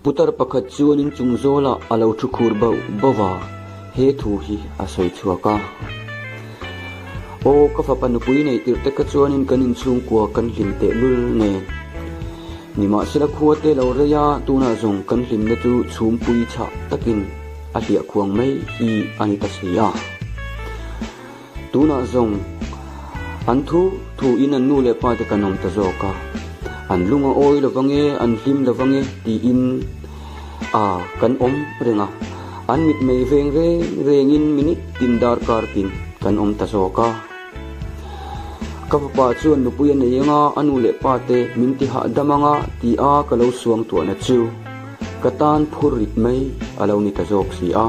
putar pakhat chuanin chungzola alo thukhur bawa he thu hi asoi chuaka o ka fa panupui nei tirte ka chuanin kanin chung kwa kan hlimte lul ne nima sila khuate lo reya tuna zong kan hlimna chu chumpui cha takin a hlia khuang mai hi ani ta sia tuna zong an thu in an nu le pa te kanom ta zoka an lunga oi lawange an hlim lawange ti in kan om renga an mit mei veng rengin minit tindar kartin kan om ta zoka kapapa chuan nupuyan na yenga anu le pa te minti ha damanga ti a kalau suang tu na chu katan phurit mai alo ni ta jok si a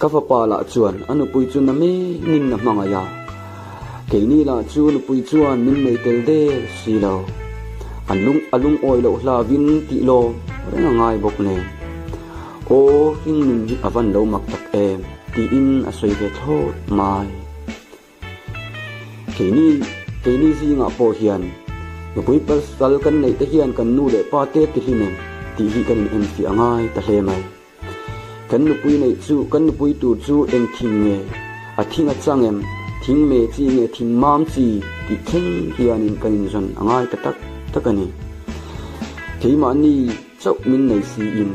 kapapa la chuan anu pui chu na me nin na manga ya keini la chu nupui chuan min nei tel de si lo alung oi lo hla vin ti lo renga ngai bok ne o hing nin hi avan lo mak tak em ti in asoi ve thot mai keini zi nga po hian nupui pasal kan nei te hian kan nu le pa te ti hinen ti hi kan em fi angai ta hle mai kan nupui nei chu kan nupui tu chu eng thing nge a thinga changem thing me chi nge thing mam chi ti thing hian in kan zon angai ta tak takani keima ni chau min nei si in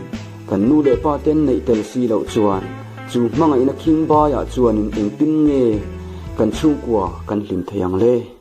kan nu le pa ten nei tel si lo chuan chu hmanga ina king ba ya chuan in eng pin nge kan chu kwa kan hlim theyang le